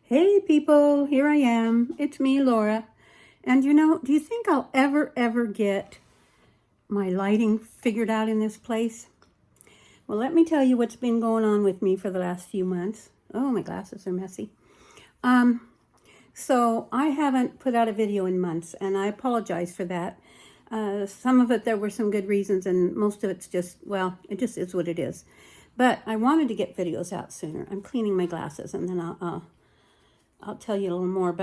Hey people, here I am. It's me, Laura. And do you think I'll ever get my lighting figured out in this place? Well, let me tell you what's been going on with me for the last few months. Oh, my glasses are messy. So I haven't put out a video in months, and I apologize for that. Some of it, there were some good reasons, and most of it's just, well, it just is what it is. But I wanted to get videos out sooner. I'm cleaning my glasses, and then I'll tell you a little more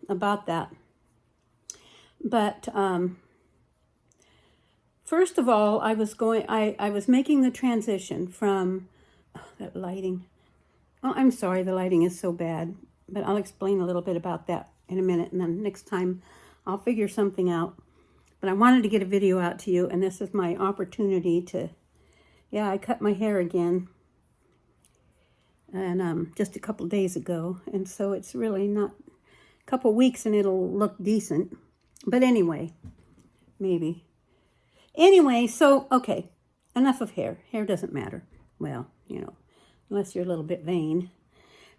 about that. But first of all, I was making the transition from that lighting. Oh, I'm sorry, the lighting is so bad, but I'll explain a little bit about that in a minute, and then next time I'll figure something out. But I wanted to get a video out to you, and this is my opportunity to, yeah, I cut my hair again. And just a couple days ago, and so it's really not a couple weeks and it'll look decent. But anyway, maybe. Anyway, so, okay, enough of hair. Hair doesn't matter. Well, unless you're a little bit vain.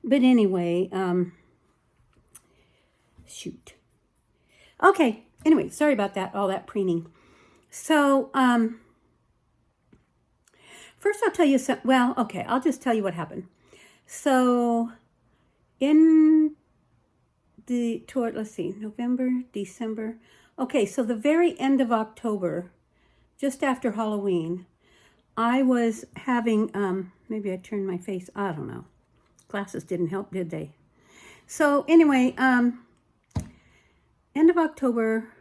But anyway, shoot. Okay, anyway, sorry about that, all that preening. So, first I'll tell you something. Well, okay, I'll just tell you what happened. So, let's see, November, December. Okay, so the very end of October, just after Halloween, I was having, maybe I turned my face, I don't know. Glasses didn't help, did they? So anyway, end of October,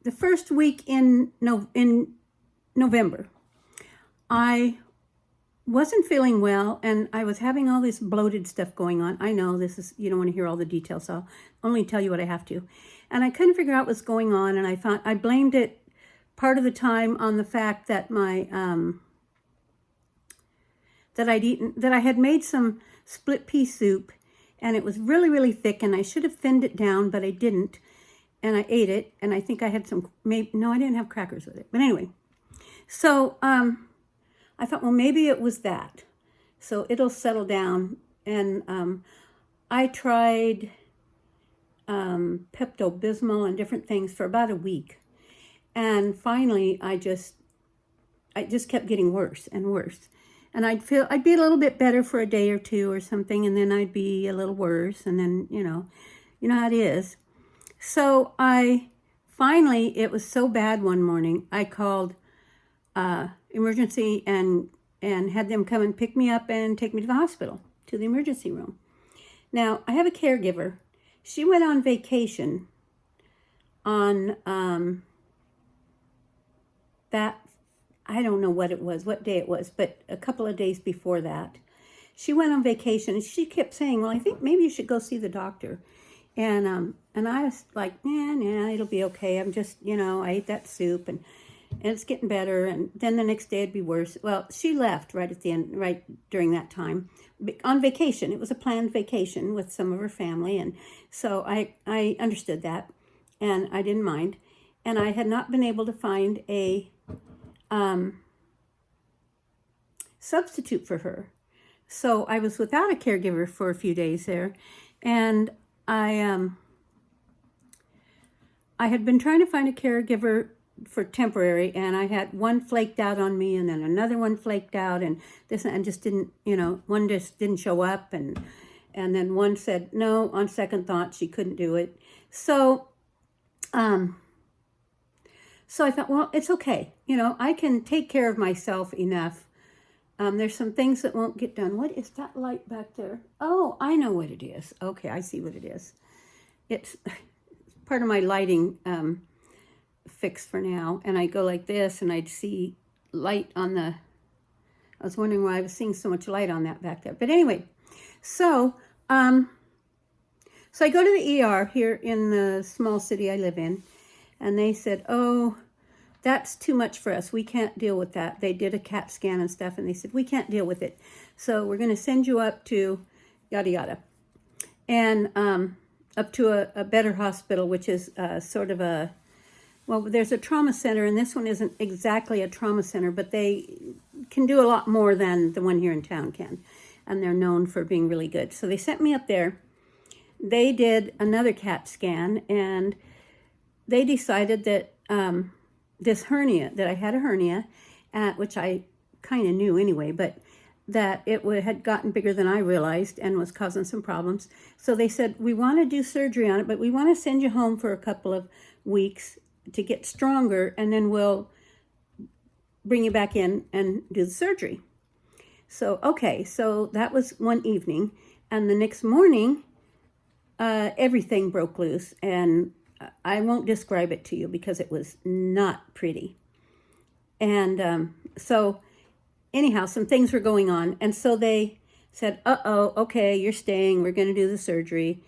the first week in November, I wasn't feeling well, and I was having all this bloated stuff going on. I know you don't want to hear all the details, so I'll only tell you what I have to. And I couldn't figure out what's going on, and I blamed it part of the time on the fact that that I had made some split pea soup, and it was really, really thick, and I should have thinned it down, but I didn't. And I ate it, and I think I had no, I didn't have crackers with it. But anyway, so, I thought, well, maybe it was that. So it'll settle down. And I tried Pepto-Bismol and different things for about a week. And finally, I just kept getting worse and worse. And I'd be a little bit better for a day or two or something, and then I'd be a little worse. And then, you know how it is. So finally, it was so bad one morning, I called emergency and had them come and pick me up and take me to the hospital, to the emergency room. Now, I have a caregiver. She went on vacation on that, I don't know what day it was, but a couple of days before that. She went on vacation, and she kept saying, well, I think maybe you should go see the doctor. And I was like, nah, it'll be okay. I'm just, I ate that soup, and it's getting better, and then the next day it'd be worse. Well, she left right at the end, right during that time, on vacation. It was a planned vacation with some of her family, and so I understood that, and I didn't mind. And I had not been able to find a substitute for her. So I was without a caregiver for a few days there, and I had been trying to find a caregiver for temporary, and I had one flaked out on me, and then another one flaked out, and just didn't, one just didn't show up, and then one said no, on second thought she couldn't do it. So I thought, well, it's okay, I can take care of myself enough. There's some things that won't get done. What is that light back there? Oh, I know what it is. Okay, I see what it is. It's part of my lighting fix for now, and I go like this, and I'd see light on I was wondering why I was seeing so much light on that back there. But anyway, so I go to the ER here in the small city I live in, and they said, oh, that's too much for us. We can't deal with that. They did a CAT scan and stuff, and they said, we can't deal with it. So we're going to send you up to yada yada, and up to a better hospital, which is sort of well, there's a trauma center, and this one isn't exactly a trauma center, but they can do a lot more than the one here in town can. and they're known for being really good. So they sent me up there. They did another CAT scan, and they decided that this hernia, that I had a hernia, which I kind of knew anyway, but that it had gotten bigger than I realized and was causing some problems. So they said, we want to do surgery on it, but we want to send you home for a couple of weeks to get stronger, and then we'll bring you back in and do the surgery. So, okay, so that was one evening, and the next morning, everything broke loose, and I won't describe it to you because it was not pretty. And so anyhow, some things were going on, and so they said, okay, you're staying, we're going to do the surgery.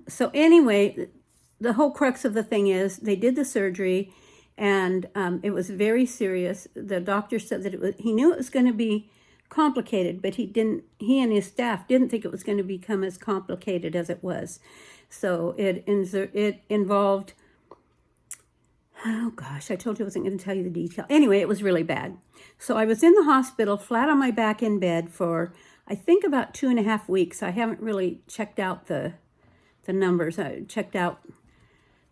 So anyway, the whole crux of the thing is they did the surgery, and it was very serious. The doctor said that he knew it was going to be complicated, but he and his staff didn't think it was going to become as complicated as it was. So it involved, oh gosh, I told you I wasn't going to tell you the detail. Anyway, it was really bad. So I was in the hospital, flat on my back in bed for, I think, about 2.5 weeks. I haven't really checked out the numbers. I checked out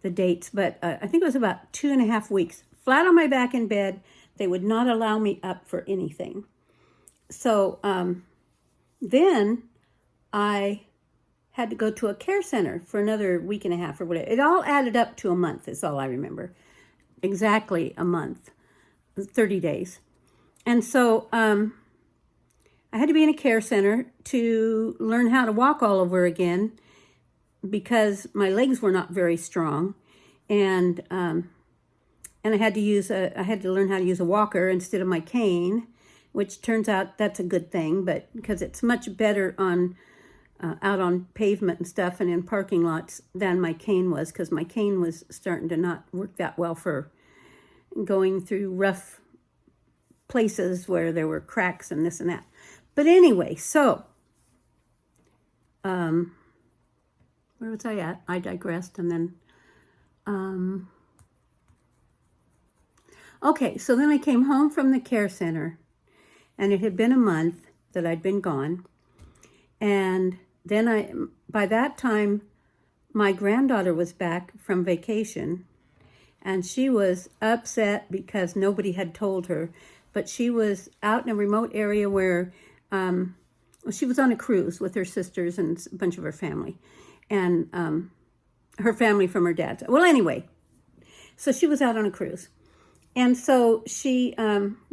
the dates, but I think it was about 2.5 weeks. Flat on my back in bed. They would not allow me up for anything. So then I had to go to a care center for another 1.5 weeks or whatever. It all added up to a month, is all I remember. Exactly a month, 30 days. And so I had to be in a care center to learn how to walk all over again because my legs were not very strong. And I had to learn how to use a walker instead of my cane, which turns out that's a good thing, but because it's much better on out on pavement and stuff and in parking lots than my cane was, because my cane was starting to not work that well for going through rough places where there were cracks and this and that. But anyway, so where was I at? I digressed, and then okay, so then I came home from the care center, and it had been a month that I'd been gone. And then by that time, my granddaughter was back from vacation, and she was upset because nobody had told her. But she was out in a remote area where she was on a cruise with her sisters and a bunch of her family, and her family from her dad's. Well, anyway, so she was out on a cruise. And so she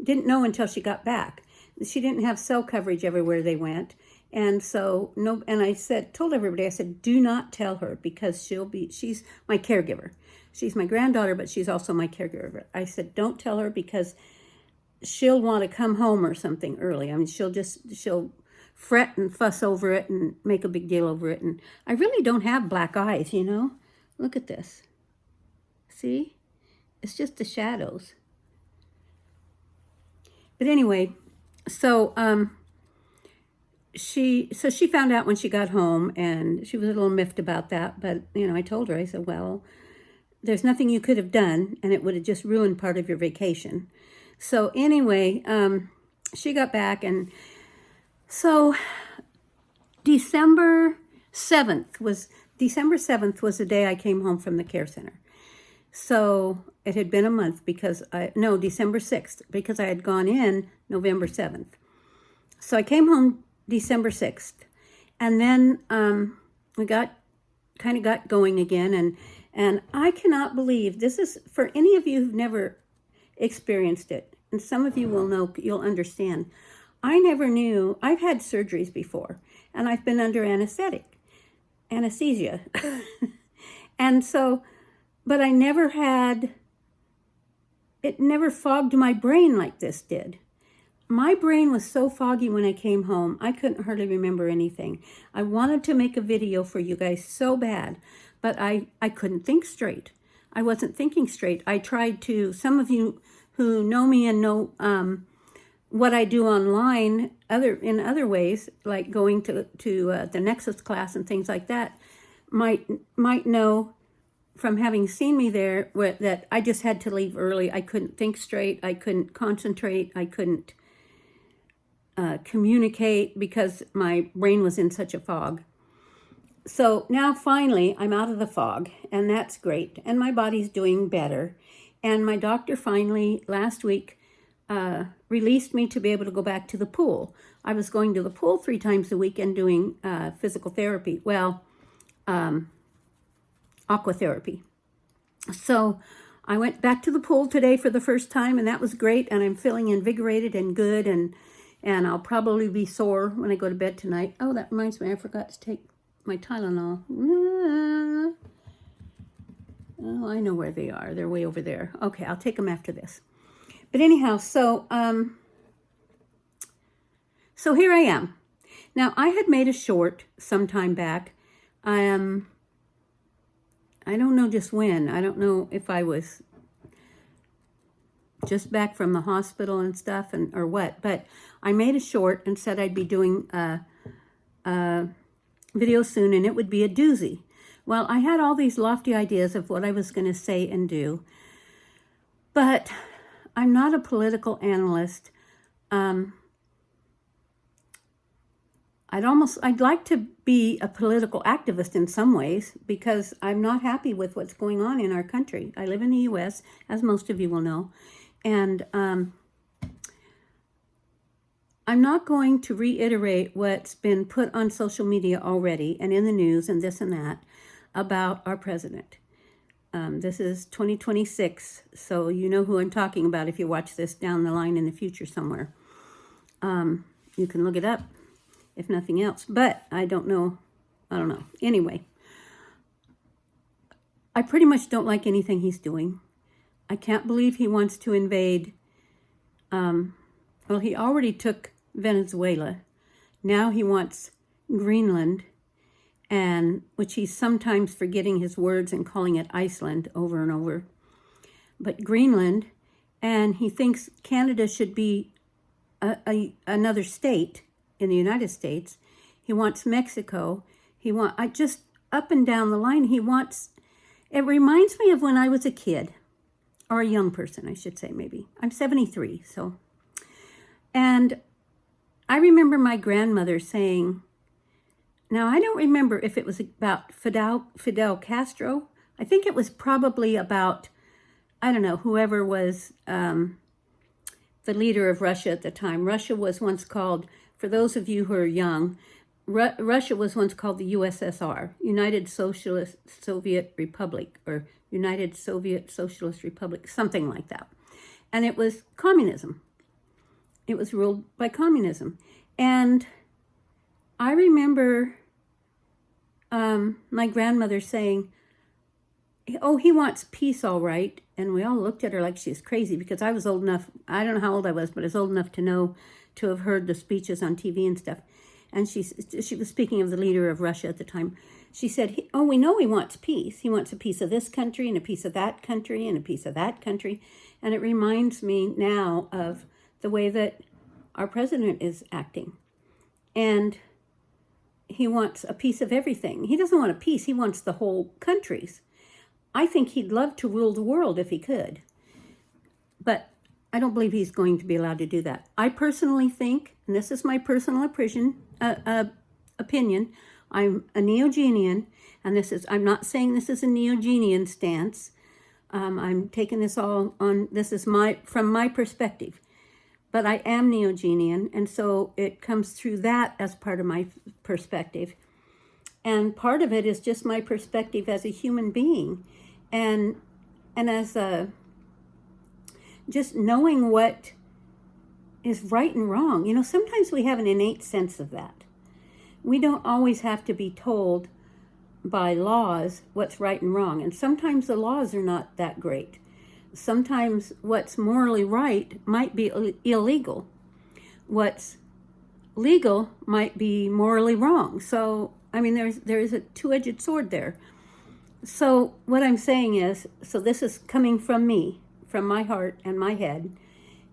didn't know until she got back. She didn't have cell coverage everywhere they went. And so, I told everybody, I said, do not tell her, because she's my caregiver. She's my granddaughter, but she's also my caregiver. I said, don't tell her, because she'll want to come home or something early. I mean, she'll fret and fuss over it and make a big deal over it. And I really don't have black eyes, you know? Look at this. See? It's just the shadows. But anyway, so she found out when she got home, and she was a little miffed about that. But, I told her, I said, well, there's nothing you could have done, and it would have just ruined part of your vacation. So anyway, she got back, and so December 7th was the day I came home from the care center. So it had been a month December 6th, because I had gone in November 7th. So I came home December 6th, and then we got going again, and I cannot believe, this is for any of you who've never experienced it, and some of you will know, you'll understand. I never knew, I've had surgeries before, and I've been under anesthesia. And so, but I never had, it never fogged my brain like this did. My brain was so foggy when I came home, I couldn't hardly remember anything. I wanted to make a video for you guys so bad, but I couldn't think straight. I wasn't thinking straight. I tried to, some of you who know me and know what I do online in other ways, like going to the Nexus class and things like that, might know from having seen me there that I just had to leave early. I couldn't think straight. I couldn't concentrate. I couldn't communicate because my brain was in such a fog. So now finally I'm out of the fog, and that's great. And my body's doing better. And my doctor finally last week released me to be able to go back to the pool. I was going to the pool 3 times a week and doing physical therapy. Well, aquatherapy. So I went back to the pool today for the first time, and that was great. And I'm feeling invigorated and good. And I'll probably be sore when I go to bed tonight. Oh, that reminds me, I forgot to take my Tylenol. Oh, I know where they are. They're way over there. Okay, I'll take them after this. But anyhow, so here I am. Now, I had made a short some time back. I don't know just when. I don't know if I was just back from the hospital and stuff or what. But I made a short and said I'd be doing a video soon, and it would be a doozy. Well, I had all these lofty ideas of what I was going to say and do, but I'm not a political analyst. I'd like to be a political activist in some ways, because I'm not happy with what's going on in our country. I live in the U.S., as most of you will know, and I'm not going to reiterate what's been put on social media already and in the news and this and that about our president. This is 2026, so you know who I'm talking about if you watch this down the line in the future somewhere. You can look it up, if nothing else, but I don't know. Anyway, I pretty much don't like anything he's doing. I can't believe he wants to invade. Well, he already took Venezuela. Now he wants Greenland, and which he's sometimes forgetting his words and calling it Iceland over and over. But Greenland, and he thinks Canada should be another state in the United States. He wants Mexico. Just up and down the line, it reminds me of when I was a kid, or a young person, I should say, maybe. I'm 73, so. And I remember my grandmother saying, now I don't remember if it was about Fidel Castro. I think it was probably about, I don't know, whoever was the leader of Russia at the time. Russia was once called, for those of you who are young, Russia was once called the USSR, United Socialist Soviet Republic, or United Soviet Socialist Republic, something like that. And it was communism. It was ruled by communism. And I remember my grandmother saying, oh, he wants peace, all right. And we all looked at her like she was crazy, because I was old enough, I don't know how old I was, but I was old enough to have heard the speeches on TV and stuff. And she was speaking of the leader of Russia at the time. She said, we know he wants peace. He wants a piece of this country and a piece of that country and a piece of that country. And it reminds me now of the way that our president is acting. And he wants a piece of everything. He doesn't want a piece. He wants the whole countries. I think he'd love to rule the world if he could. But I don't believe he's going to be allowed to do that. I personally think, and this is my personal opinion, I'm a Neogenian, and I'm not saying this is a Neogenian stance. I'm taking this all on, this is from my perspective. But I am Neogenian, and so it comes through that as part of my perspective. And part of it is just my perspective as a human being. And as just knowing what is right and wrong. You know, sometimes we have an innate sense of that. We don't always have to be told by laws what's right and wrong. And sometimes the laws are not that great. Sometimes what's morally right might be illegal. What's legal might be morally wrong. So, I mean, there is a two-edged sword there. So what I'm saying is, so this is coming from me, from my heart and my head,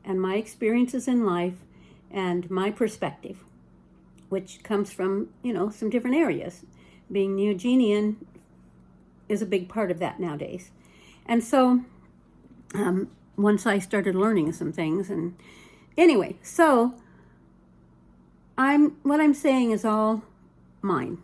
and my experiences in life, and my perspective, which comes from, some different areas. Being Neogenian is a big part of that nowadays. And so once I started learning some things, and anyway, so what I'm saying is all mine.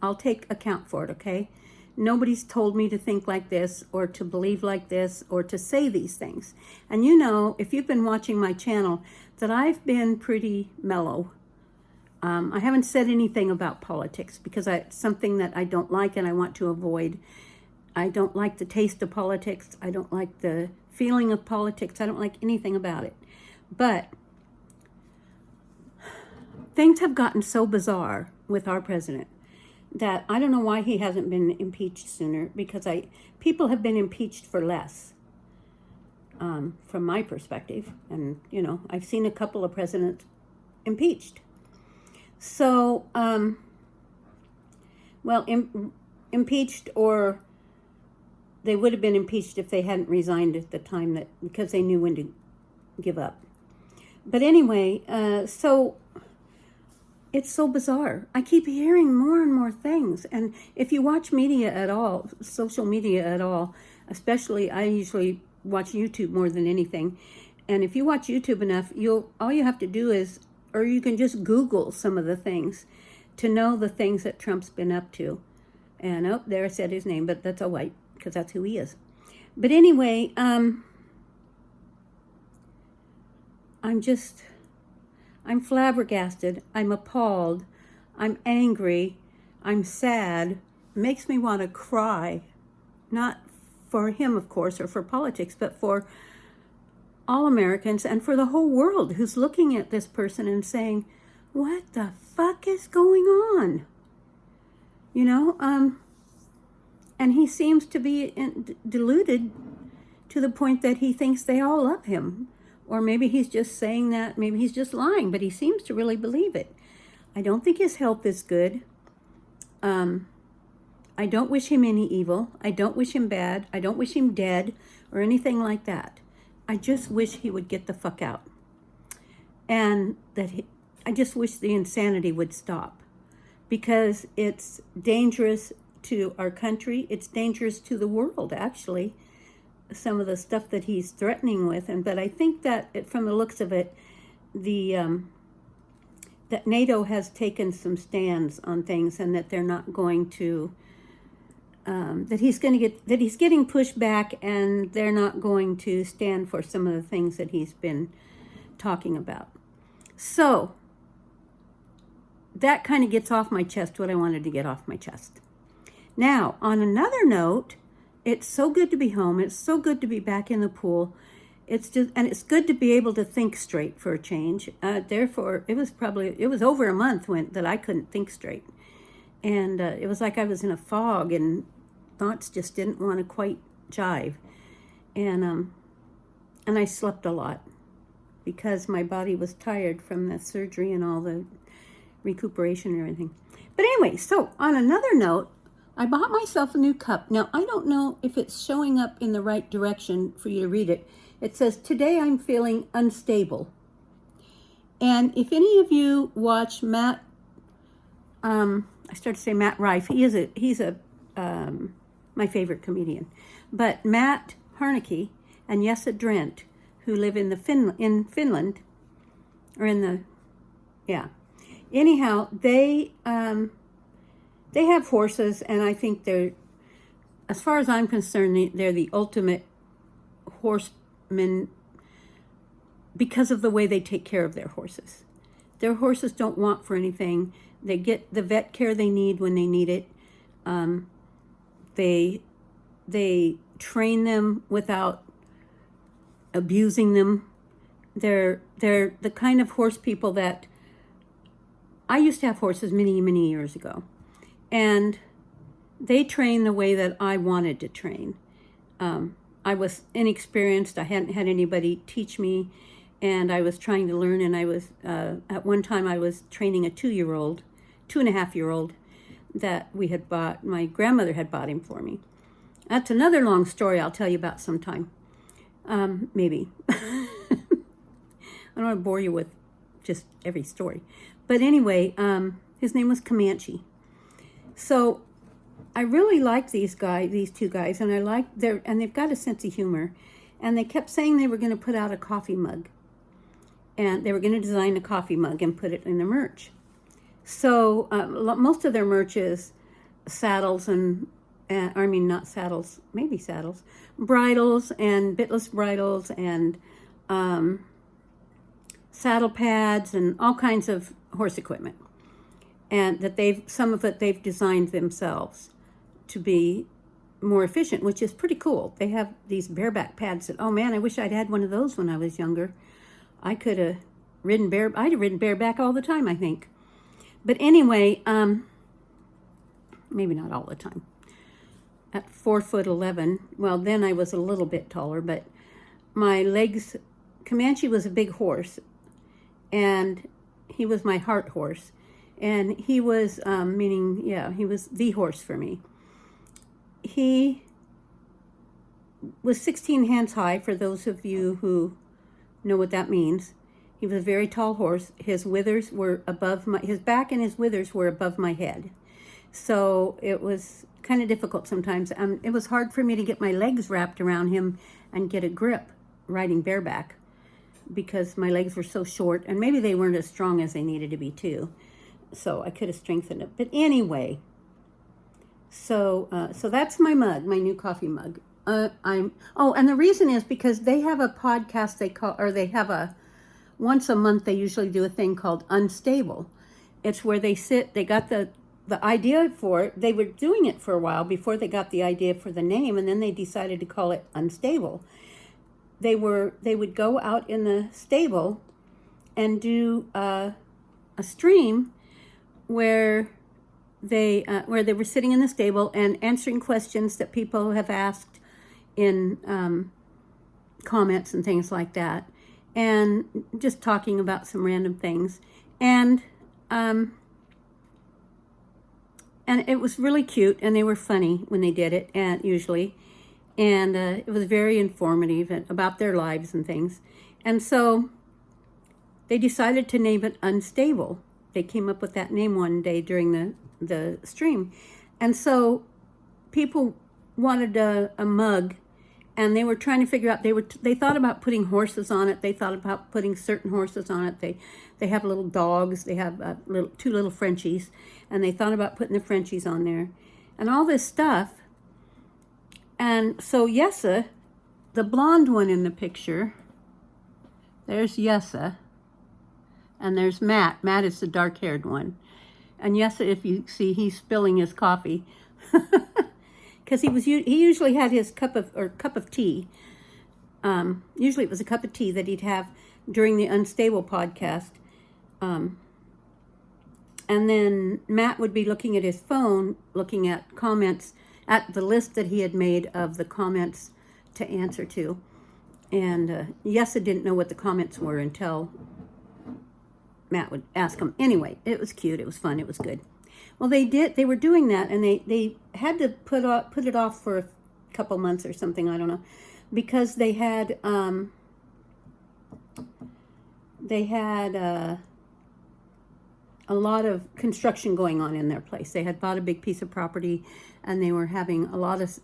I'll take account for it, okay? Nobody's told me to think like this or to believe like this or to say these things. And you know, if you've been watching my channel, that I've been pretty mellow. I haven't said anything about politics because it's something that I don't like and I want to avoid. I don't like the taste of politics. I don't like the feeling of politics. I don't like anything about it. But things have gotten so bizarre with our president that I don't know why he hasn't been impeached sooner, because people have been impeached for less, from my perspective. And, you know, I've seen a couple of presidents impeached. So, impeached, or they would have been impeached if they hadn't resigned at the time, because they knew when to give up. But anyway, so it's so bizarre. I keep hearing more and more things. And if you watch media at all, social media at all, especially, I usually watch YouTube more than anything. And if you watch YouTube enough, all you have to do is, or you can just Google some of the things to know the things that Trump's been up to. And there I said his name, but that's all right, because that's who he is. But anyway, I'm flabbergasted. I'm appalled. I'm angry. I'm sad. It makes me want to cry. Not for him, of course, or for politics, but for all Americans and for the whole world who's looking at this person and saying, what the fuck is going on? You know, and he seems to be deluded to the point that he thinks they all love him. Or maybe he's just saying that, maybe he's just lying, but he seems to really believe it. I don't think his health is good. I don't wish him any evil. I don't wish him bad. I don't wish him dead or anything like that. I just wish he would get the fuck out. And I just wish the insanity would stop, because it's dangerous to our country. It's dangerous to the world, actually, some of the stuff that he's threatening with. But I think that from the looks of it, that NATO has taken some stands on things, and that they're not going to, that he's getting pushed back, and they're not going to stand for some of the things that he's been talking about. So that kind of gets off my chest what I wanted to get off my chest. Now, on another note, it's so good to be home. It's so good to be back in the pool. It's good to be able to think straight for a change. Therefore, it was over a month that I couldn't think straight. And it was like I was in a fog, and thoughts just didn't want to quite jive. And I slept a lot because my body was tired from the surgery and all the recuperation and everything. But anyway, so on another note, I bought myself a new cup. Now, I don't know if it's showing up in the right direction for you to read it. It says, "Today I'm feeling unstable." And if any of you watch Matt, I started to say Matt Rife. He's my favorite comedian. But Matt Harneke and Jessa Drent, who live in Finland, or anyhow, they have horses, and I think as far as I'm concerned, they're the ultimate horsemen because of the way they take care of their horses. Their horses don't want for anything. They get the vet care they need when they need it. They train them without abusing them. They're the kind of horse people that I used to have horses many, many years ago. And they train the way that I wanted to train. I was inexperienced. I hadn't had anybody teach me, and I was trying to learn. And I was, at one time, I was training a 2.5-year-old that we had bought. My grandmother had bought him for me. That's another long story I'll tell you about sometime. Maybe. I don't want to bore you with just every story. But anyway, his name was Comanche. So I really like these two guys, and and they've got a sense of humor. And they kept saying they were going to put out a coffee mug. And they were going to design a coffee mug and put it in the merch. So most of their merch is saddles I mean, not saddles, maybe saddles, bridles and bitless bridles and saddle pads and all kinds of horse equipment. And that some of it they've designed themselves to be more efficient, which is pretty cool. They have these bareback pads that, oh man, I wish I'd had one of those when I was younger. I'd have ridden bareback all the time, I think. But anyway, maybe not all the time. At 4'11", well, then I was a little bit taller, but my legs, Comanche was a big horse, and he was my heart horse. And he was, he was the horse for me. He was 16 hands high, for those of you who know what that means. He was a very tall horse. His withers were his back and his withers were above my head. So it was kind of difficult sometimes. It was hard for me to get my legs wrapped around him and get a grip riding bareback because my legs were so short, and maybe they weren't as strong as they needed to be too. So I could have strengthened it. But anyway, so that's my mug, my new coffee mug. And the reason is because they have a podcast they have once a month they usually do a thing called Unstable. It's where they got the idea for it. They were doing it for a while before they got the idea for the name, and then they decided to call it Unstable. They would go out in the stable and do a stream where they were sitting in the stable and answering questions that people have asked in comments and things like that, and just talking about some random things, and it was really cute, and they were funny when they did it, and it was very informative about their lives and things, and so they decided to name it Unstable. They came up with that name one day during the stream. And so people wanted a mug, and they were trying to figure out, they thought about putting horses on it. They thought about putting certain horses on it. They have little dogs. They have two little Frenchies, and they thought about putting the Frenchies on there and all this stuff. And so Yessa, the blonde one in the picture, there's Yessa. And there's Matt. Matt is the dark-haired one. And yes, if you see, he's spilling his coffee. Because he usually had his cup of tea. Usually it was a cup of tea that he'd have during the Unstable podcast. And then Matt would be looking at his phone, looking at comments, at the list that he had made of the comments to answer to. And Yessa didn't know what the comments were until Matt would ask him. Anyway, it was cute. It was fun. It was good. Well, they were doing that, and they had to put it off for a couple months or something. I don't know, because they had a lot of construction going on in their place. They had bought a big piece of property, and they were having a lot of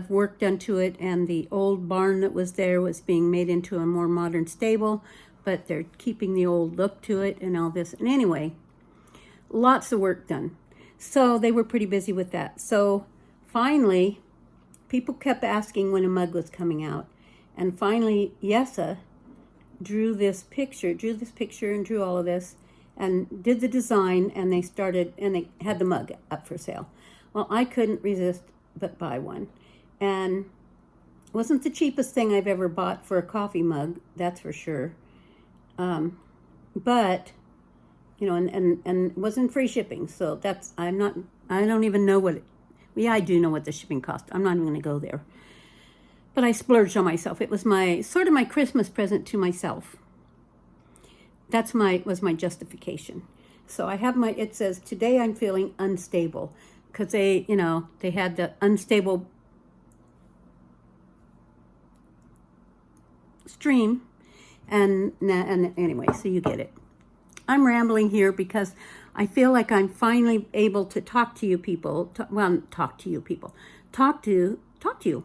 work done to it, and the old barn that was there was being made into a more modern stable, but they're keeping the old look to it and all this. And anyway, lots of work done. So they were pretty busy with that. So finally, people kept asking when a mug was coming out. And finally, Yessa drew this picture and drew all of this and did the design, and they had the mug up for sale. Well, I couldn't resist but buy one. And it wasn't the cheapest thing I've ever bought for a coffee mug, that's for sure. But, and it wasn't free shipping. So I don't even know I do know what the shipping cost. I'm not even going to go there. But I splurged on myself. It was my Christmas present to myself. Was my justification. So I have it says, today I'm feeling unstable. Because they had the Unstable stream. And anyway, so you get it. I'm rambling here because I feel like I'm finally able to talk to you people. Talk to you.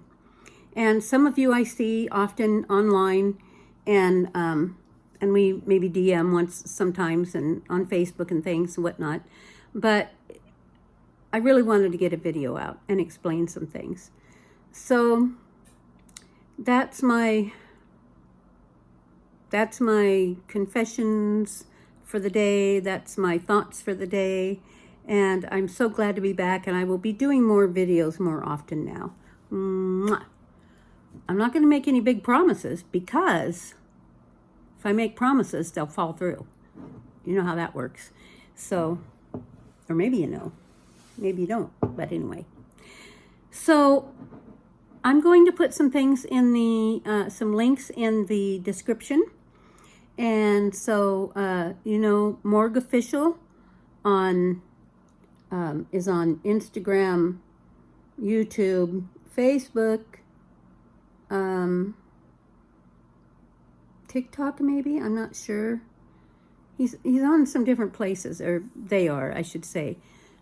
And some of you I see often online, and and we maybe DM once sometimes and on Facebook and things and whatnot. But I really wanted to get a video out and explain some things. So that's my confessions for the day. That's my thoughts for the day. And I'm so glad to be back, and I will be doing more videos more often now. Mwah. I'm not going to make any big promises, because if I make promises, they'll fall through. You know how that works. So, or maybe you know, maybe you don't, but anyway. So I'm going to put some things in the, some links in the description. And so, you know, Morgue Official on, is on Instagram, YouTube, Facebook, TikTok maybe, I'm not sure. He's on some different places, or they are, I should say.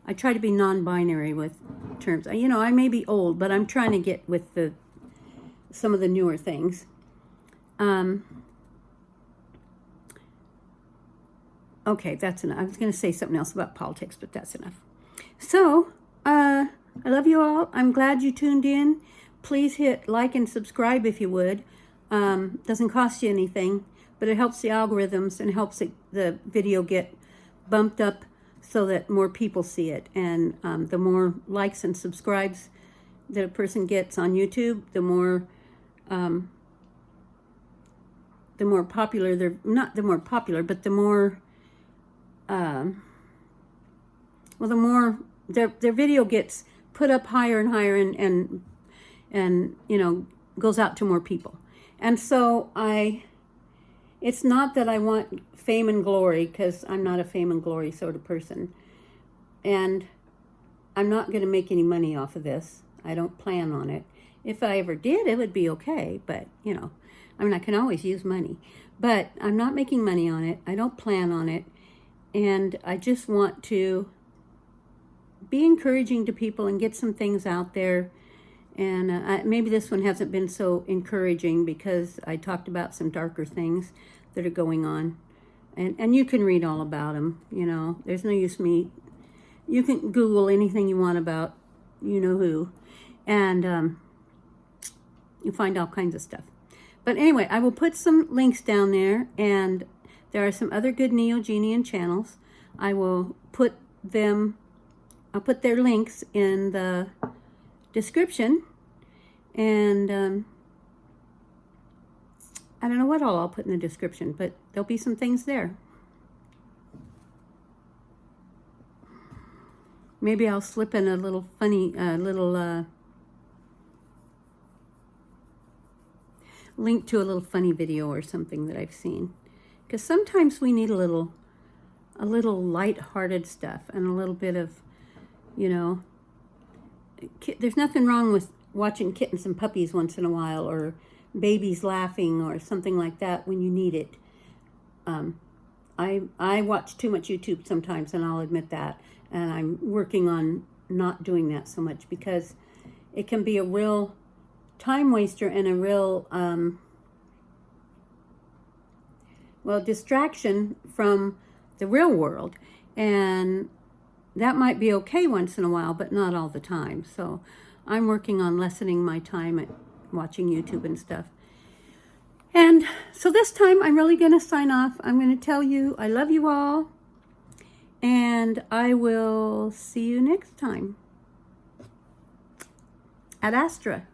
I try to be non-binary with terms. You know, I may be old, but I'm trying to get with some of the newer things. Okay, that's enough. I was going to say something else about politics, but that's enough. So, I love you all. I'm glad you tuned in. Please hit like and subscribe if you would. Doesn't cost you anything, but it helps the algorithms and helps the video get bumped up so that more people see it. And the more likes and subscribes that a person gets on YouTube, the more popular they're, not the more popular, but the more, well, the more their video gets put up higher and higher, and you know, goes out to more people. And so it's not that I want fame and glory, because I'm not a fame and glory sort of person. And I'm not going to make any money off of this. I don't plan on it. If I ever did, it would be okay. But, you know, I mean, I can always use money. But I'm not making money on it. I don't plan on it. And I just want to be encouraging to people and get some things out there. And maybe this one hasn't been so encouraging, because I talked about some darker things that are going on. And you can read all about them, you know. There's no use me. You can Google anything you want about you know who. And you find all kinds of stuff. But anyway, I will put some links down there. And there are some other good Neogenian channels. I will put them, I'll put their links in the description. And I don't know what all I'll put in the description, but there'll be some things there. Maybe I'll slip in a little funny, link to a little funny video or something that I've seen. Because sometimes we need a little light-hearted stuff and a little bit of, you know, there's nothing wrong with watching kittens and puppies once in a while, or babies laughing or something like that when you need it. I watch too much YouTube sometimes, and I'll admit that. And I'm working on not doing that so much, because it can be a real time waster and a real, well, distraction from the real world. And that might be okay once in a while, but not all the time. So I'm working on lessening my time at watching YouTube and stuff. And so this time I'm really going to sign off. I'm going to tell you I love you all, and I will see you next time. Ad Astra.